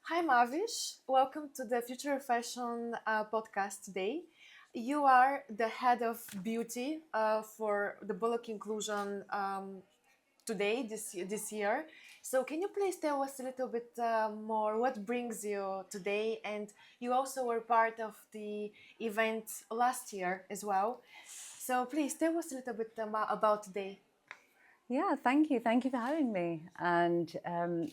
Hi, Mahvish. Welcome to the Future Fashion podcast today. You are the head of beauty for the Bullock Inclusion today, this year. So, can you please tell us a little bit more what brings you today? And you also were part of the event last year as well. So, please tell us a little bit about today. Yeah, thank you. Thank you for having me. And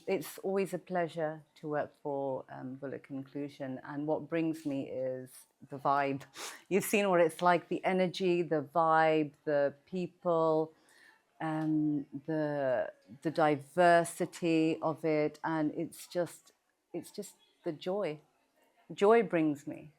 it's always a pleasure to work for Bullock Inclusion. And what brings me is the vibe. You've seen what it's like, the energy, the vibe, the people, the diversity of it. And it's just the joy. Joy brings me.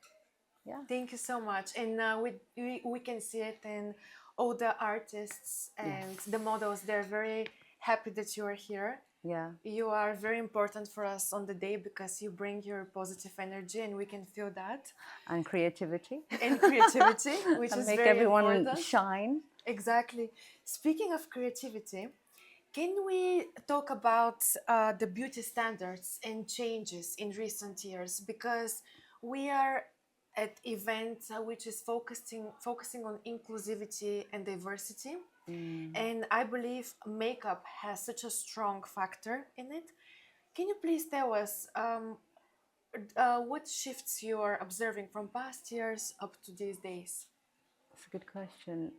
Yeah. Thank you so much. And we can see it in all the artists and Yes. the models. They're very happy that you are here. Yeah. You are very important for us on the day because you bring your positive energy and we can feel that. And creativity. And creativity, which And is make very everyone important. shine. Exactly. Speaking of creativity, can we talk about the beauty standards and changes in recent years? Because we are at event which is focusing on inclusivity and diversity, and I believe makeup has such a strong factor in it. Can you please tell us what shifts you are observing from past years up to these days? That's a good question.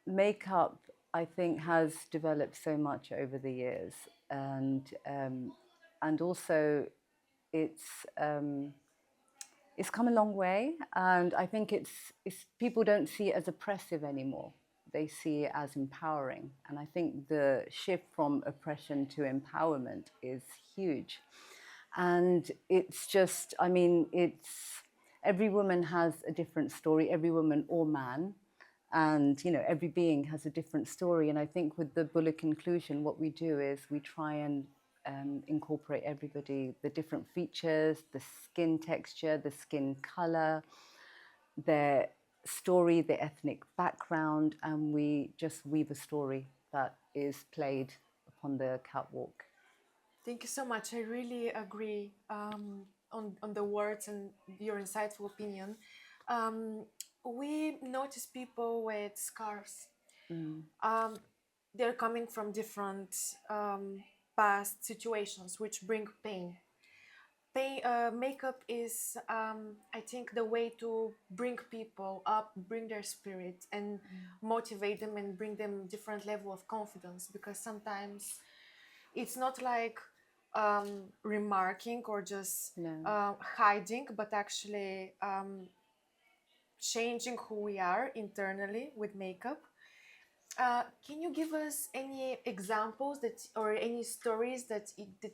Makeup, I think, has developed so much over the years, and also it's um, it's come a long way. And I think it's people don't see it as oppressive anymore. They see it as empowering. And I think the shift from oppression to empowerment is huge. And it's just, I mean, it's every woman has a different story, every woman or man, and every being has a different story. And I think with the Bullock Inclusion, what we do is we try and incorporate everybody, the different features, the skin texture, the skin color, their story, their ethnic background, and we just weave a story that is played upon the catwalk. Thank you so much. I really agree on the words and your insightful opinion. Um, we notice people with scars. Um, they're coming from different past situations which bring pain. Makeup is, I think, the way to bring people up, bring their spirit, and motivate them and bring them different level of confidence. Because sometimes it's not like remarking or just No. hiding, but actually changing who we are internally with makeup. Can you give us any examples that or any stories that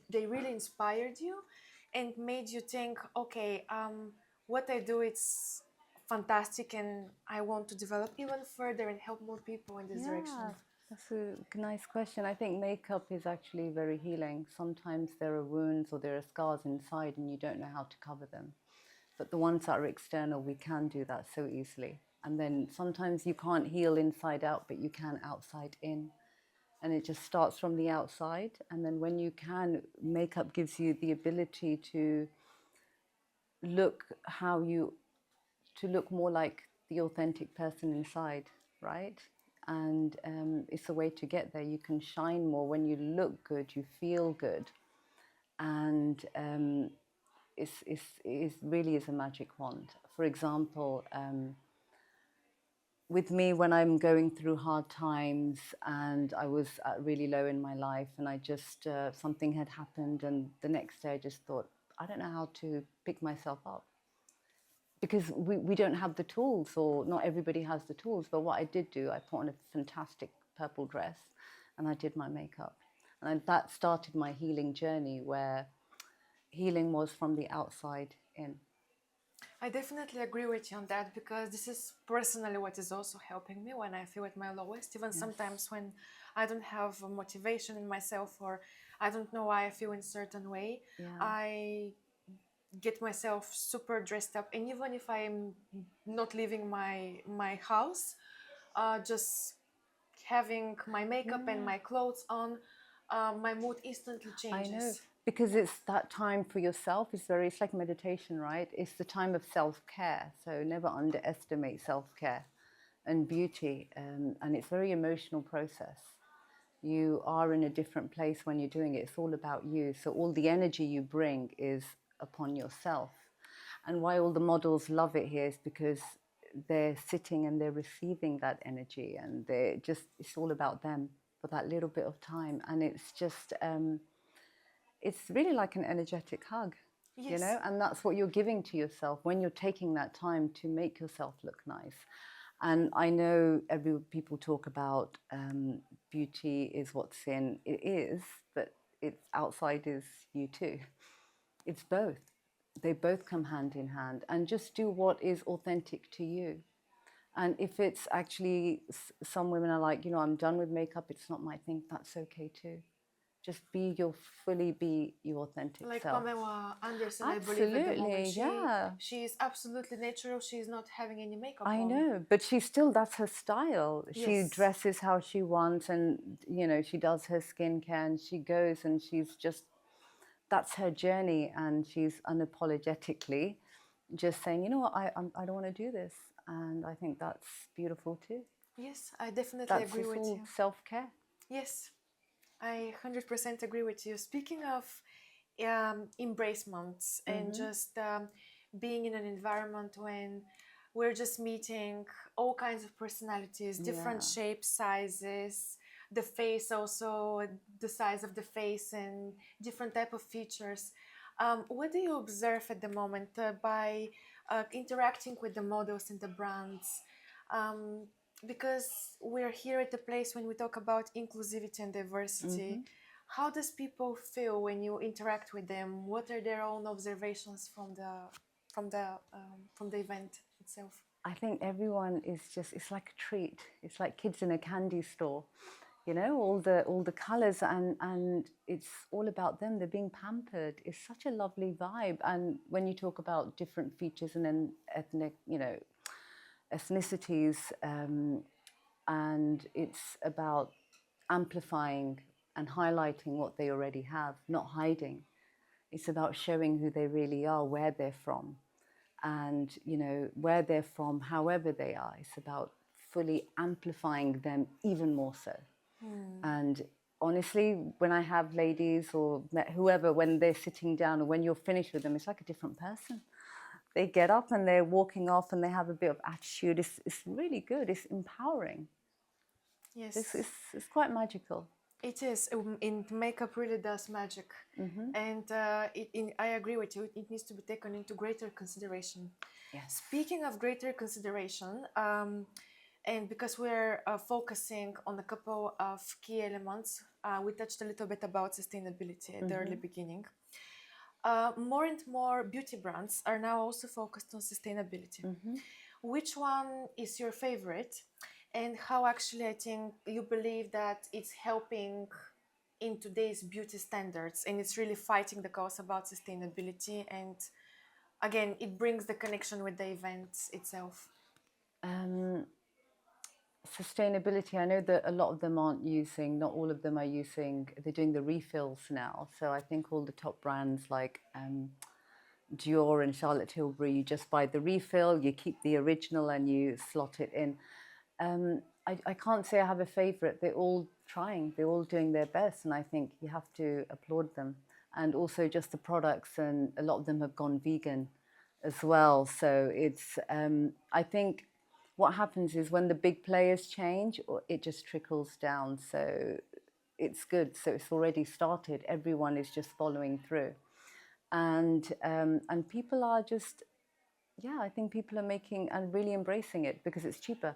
they really inspired you and made you think, okay, what I do it's fantastic and I want to develop even further and help more people in this direction? Yeah, that's a nice question. I think makeup is actually very healing. Sometimes there are wounds or there are scars inside and you don't know how to cover them. But the ones that are external, we can do that so easily. And then sometimes you can't heal inside out, but you can outside in. And it just starts from the outside. And then when you can, makeup gives you the ability to look how you to look more like the authentic person inside, right? And it's a way to get there. You can shine more when you look good, you feel good, and it really is a magic wand. For example, with me, when I'm going through hard times and I was really low in my life, and I just something had happened, and the next day I just thought, I don't know how to pick myself up because we don't have the tools, or not everybody has the tools. But what I did do, I put on a fantastic purple dress and I did my makeup. And that started my healing journey, where healing was from the outside in. I definitely agree with you on that because this is personally what is also helping me when I feel at my lowest. Even Yes. sometimes when I don't have motivation in myself or I don't know why I feel in a certain way, Yeah. I get myself super dressed up. And even if I'm not leaving my house, just having my makeup and Yeah. my clothes on, my mood instantly I know. changes. because it's that time for yourself. It's like meditation, right? It's the time of self-care. So never underestimate self-care and beauty. And it's a very emotional process. You are in a different place when you're doing it. It's all about you. So all the energy you bring is upon yourself. And why all the models love it here is because they're sitting and they're receiving that energy, and they're just, it's all about them for that little bit of time. And it's just, it's really like an energetic hug, you Yes. know, and that's what you're giving to yourself when you're taking that time to make yourself look nice. And I know people talk about beauty is what's in. It is, but it's outside is you too. It's both. They both come hand in hand. And just do what is authentic to you. And if it's actually, some women are like, you know, I'm done with makeup, it's not my thing, that's okay too. Just fully be your authentic Like self. Pamela Anderson, I believe at the moment Absolutely, yeah. she is absolutely natural. She's not having any makeup I on. know, but she still, that's her style. She Yes. dresses how she wants, and, you know, she does her skincare, and she goes and she's just, that's her journey, and she's unapologetically just saying, you know what, I don't want to do this. And I think that's beautiful too. Yes, I definitely That's, agree it's with all you. self-care. Yes, I 100% agree with you. Speaking of embracement and Mm-hmm. just being in an environment when we're just meeting all kinds of personalities, different Yeah. shapes, sizes, the face also, the size of the face and different type of features. What do you observe at the moment by interacting with the models and the brands? Um, because we're here at the place when we talk about inclusivity and diversity. Mm-hmm. How does people feel when you interact with them? What are their own observations from the event itself? I think everyone is just, it's like a treat. It's like kids in a candy store, you know, all the colors, and it's all about them. They're being pampered. It's such a lovely vibe. And when you talk about different features and then ethnic, you know, ethnicities, and it's about amplifying and highlighting what they already have, not hiding. It's about showing who they really are, where they're from, and, you know, where they're from, however they are. It's about fully amplifying them even more so. And honestly, when I have ladies or whoever, when they're sitting down or when you're finished with them, it's like a different person. They get up and they're walking off and they have a bit of attitude. It's really good. It's empowering. It's, Yes, it's, it's quite magical. it is. In makeup really does magic, and I agree with you. It needs to be taken into greater consideration. Yes. Speaking of greater consideration, and because we're focusing on a couple of key elements, we touched a little bit about sustainability at the early beginning. More and more beauty brands are now also focused on sustainability. Which one is your favorite, and how actually I think you believe that it's helping in today's beauty standards and it's really fighting the cause about sustainability, and again it brings the connection with the event itself? Um, Sustainability, I know that a lot of them aren't using, not all of them are using, they're doing the refills now. So I think all the top brands like Dior and Charlotte Tilbury, you just buy the refill, you keep the original and you slot it in. I can't say I have a favorite. They're all trying, they're all doing their best, and I think you have to applaud them. And also just the products, and a lot of them have gone vegan as well. So it's, I think what happens is when the big players change, it just trickles down. So it's good. So it's already started. Everyone is just following through, and people are just, yeah, I think people are making and really embracing it because it's cheaper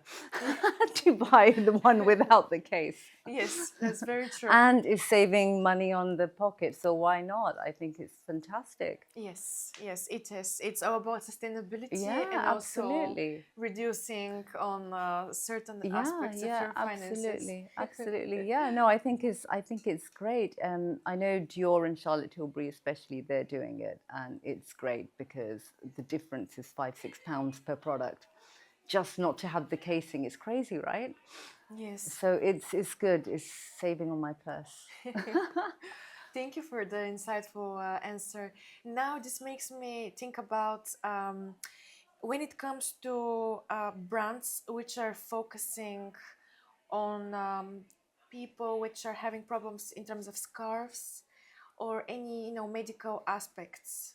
to buy the one without the case. Yes, that's very true. And is saving money on the pocket. So why not? I think it's fantastic. Yes, yes, it is. It's all about sustainability Yeah, and also absolutely. reducing on certain Yeah, aspects of yeah, your finances. absolutely, absolutely. Yeah, no, I think it's great. I know Dior and Charlotte Tilbury, especially, they're doing it, and it's great because the difference is £5-6 per product, just not to have the casing. It's crazy, right? Yes. So it's good. It's saving on my purse. Thank you for the insightful answer. Now, this makes me think about when it comes to brands which are focusing on people which are having problems in terms of scarves or any medical aspects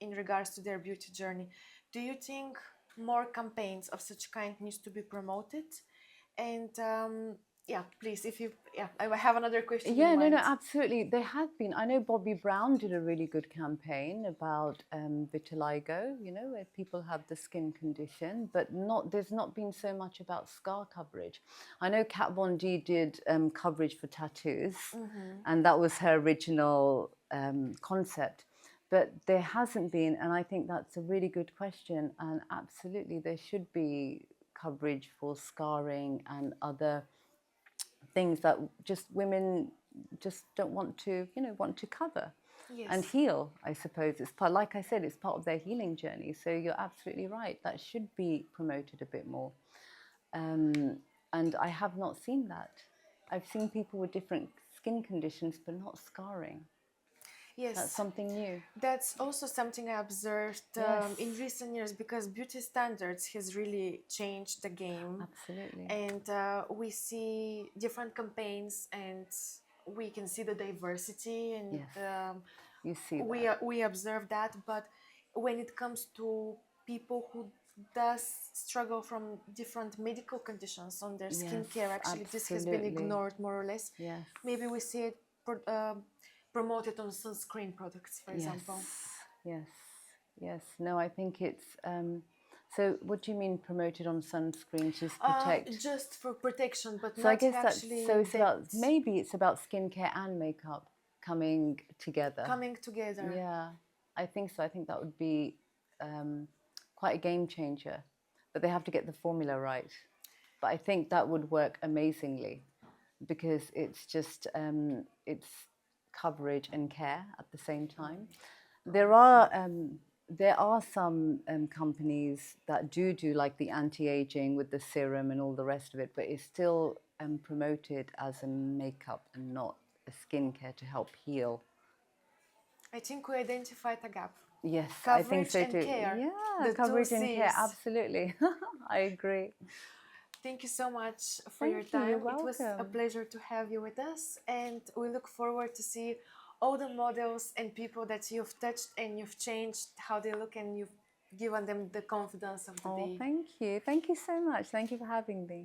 in regards to their beauty journey. Do you think more campaigns of such kind needs to be promoted? And yeah, please, if you yeah, I have another question in Yeah, no, no, mind. absolutely. There have been. I know Bobby Brown did a really good campaign about vitiligo, where people have the skin condition, but there's not been so much about scar coverage. I know Kat Von D did coverage for tattoos, and that was her original concept. But there hasn't been, and I think that's a really good question. And absolutely, there should be coverage for scarring and other things that just women just don't want to, want to cover and Yes. heal. I suppose it's part, like I said, it's part of their healing journey. So you're absolutely right. That should be promoted a bit more. And I have not seen that. I've seen people with different skin conditions, but not scarring. That's Yes, something new. that's also something I observed Yes, in recent years because beauty standards has really changed the game, absolutely. and we see different campaigns, and we can see the diversity, and Yes, you see that. we observe that. But when it comes to people who does struggle from different medical conditions on their Yes, skincare, actually this has been absolutely. ignored more or less. Yes. Maybe we see it promoted on sunscreen products, for Yes, example. yes, yes. No, I think it's. So, what do you mean promoted on sunscreen to protect? Just for protection, but So, I not guess that's actually so. It's that about maybe it's about skincare and makeup coming together. coming together. Yeah, I think so. I think that would be quite a game changer, but they have to get the formula right. But I think that would work amazingly because it's just it's coverage and care at the same time. There are some companies that do like the anti-aging with the serum and all the rest of it, but it's still promoted as a makeup and not a skincare to help heal. I think we identified a gap. Yes, I think Coverage so and too. care, Yeah, the two coverage and care, C's. absolutely. I agree. Thank you so much for your Thank you. You're time. It was a welcome. pleasure to have you with us, and we look forward to see all the models and people that you've touched and you've changed how they look, and you've given them the confidence of the Oh, day. thank you. Thank you so much. Thank you for having me.